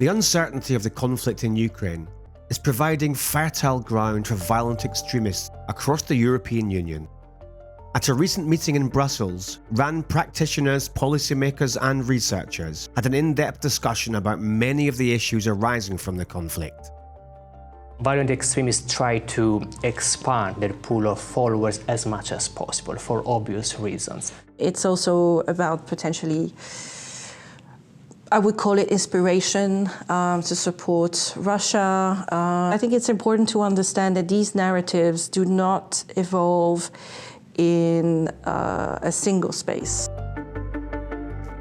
The uncertainty of the conflict in Ukraine is providing fertile ground for violent extremists across the European Union. At a recent meeting in Brussels, RAN practitioners, policymakers and researchers had an in-depth discussion about many of the issues arising from the conflict. Violent extremists try to expand their pool of followers as much as possible for obvious reasons. It's also about potentially, I would call it inspiration to support Russia. I think it's important to understand that these narratives do not evolve in a single space.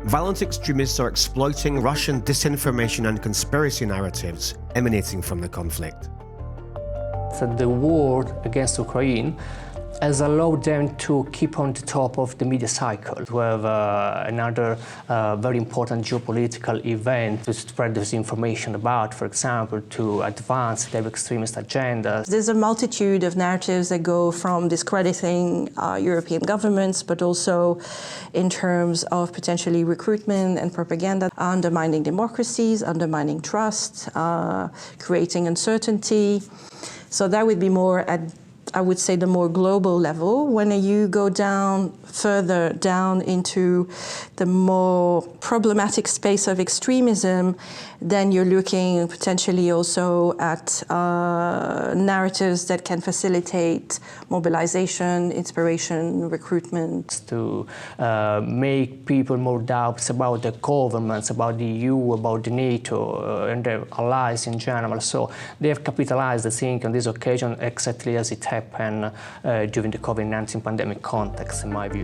Violent extremists are exploiting Russian disinformation and conspiracy narratives emanating from the conflict. So the war against Ukraine has allowed them to keep on the top of the media cycle. We have another very important geopolitical event to spread this information about, for example, to advance their extremist agendas. There's a multitude of narratives that go from discrediting European governments, but also in terms of potentially recruitment and propaganda, undermining democracies, undermining trust, creating uncertainty. So that would be more at, I would say, the more global level. When you go down, further down into the more problematic space of extremism, then you're looking potentially also at narratives that can facilitate mobilization, inspiration, recruitment. To make people more doubts about the governments, about the EU, about the NATO, and their allies in general. So they have capitalized, I think, on this occasion exactly as it happened during the COVID-19 pandemic context, in my view.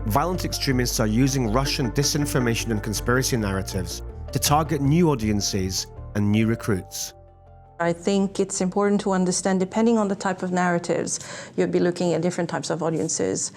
Violent extremists are using Russian disinformation and conspiracy narratives to target new audiences and new recruits. I think it's important to understand, depending on the type of narratives, you'll be looking at different types of audiences.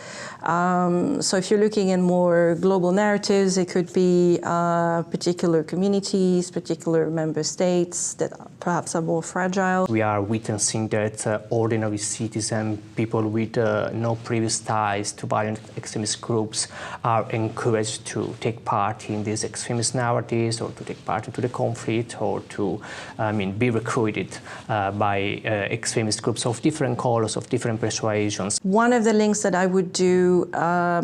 So if you're looking at more global narratives, it could be particular communities, particular member states that perhaps are more fragile. We are witnessing that ordinary citizens, people with no previous ties to violent extremist groups, are encouraged to take part in these extremist narratives, or to take part into the conflict, or to, be recruited by extremist groups of different colors, of different persuasions. One of the links that I would do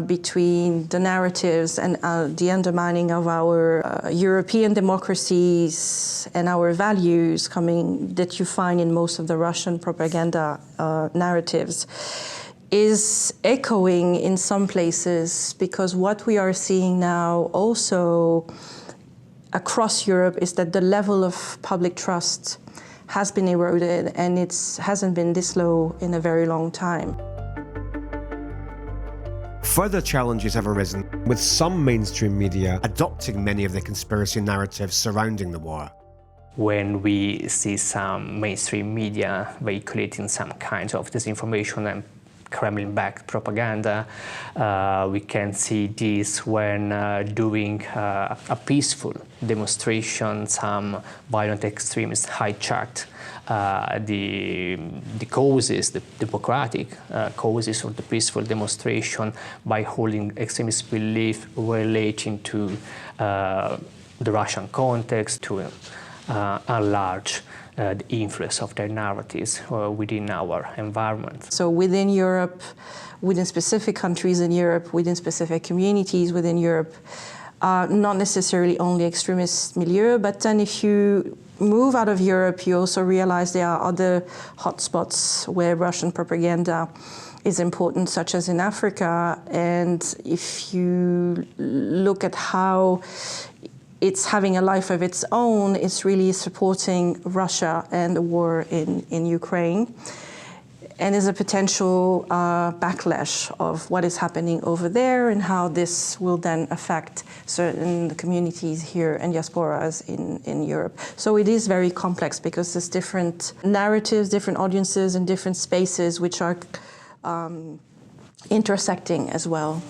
between the narratives and the undermining of our European democracies and our values that you find in most of the Russian propaganda narratives is echoing in some places, because what we are seeing now also across Europe is that the level of public trust has been eroded, and it hasn't been this low in a very long time. Further challenges have arisen, with some mainstream media adopting many of the conspiracy narratives surrounding the war. When we see some mainstream media vehiculating some kinds of disinformation and Kremlin-backed propaganda, we can see this when during a peaceful demonstration, some violent extremists hijacked the causes, the democratic causes of the peaceful demonstration, by holding extremist belief relating to the Russian context, to enlarge the influence of their narratives within our environment. So within Europe, within specific countries in Europe, within specific communities within Europe, not necessarily only extremist milieu, but then if you move out of Europe, you also realize there are other hotspots where Russian propaganda is important, such as in Africa. And if you look at how it's having a life of its own, it's really supporting Russia and the war in Ukraine. And there's a potential backlash of what is happening over there and how this will then affect certain communities here and diasporas in Europe. So it is very complex, because there's different narratives, different audiences, and different spaces which are intersecting as well.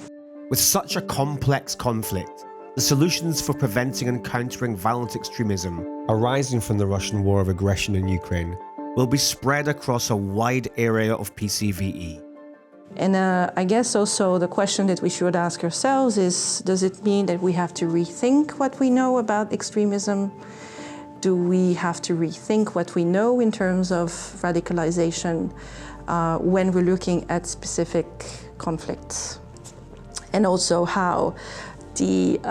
With such a complex conflict, the solutions for preventing and countering violent extremism arising from the Russian war of aggression in Ukraine will be spread across a wide area of PCVE. And I guess also the question that we should ask ourselves is, does it mean that we have to rethink what we know about extremism? Do we have to rethink what we know in terms of radicalization when we're looking at specific conflicts? And also how the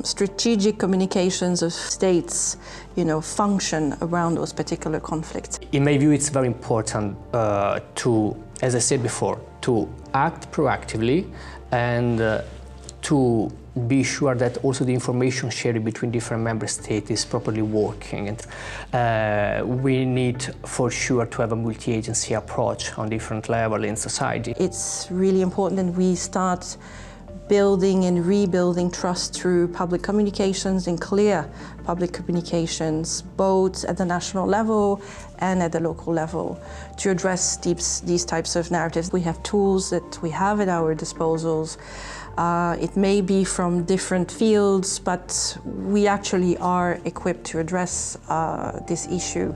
strategic communications of states, function around those particular conflicts. In my view, it's very important to, as I said before, to act proactively and to be sure that also the information sharing between different member states is properly working. And we need for sure to have a multi-agency approach on different levels in society. It's really important that we start building and rebuilding trust through public communications and clear public communications, both at the national level and at the local level, to address these types of narratives. We have tools that we have at our disposals. It may be from different fields, but we actually are equipped to address this issue.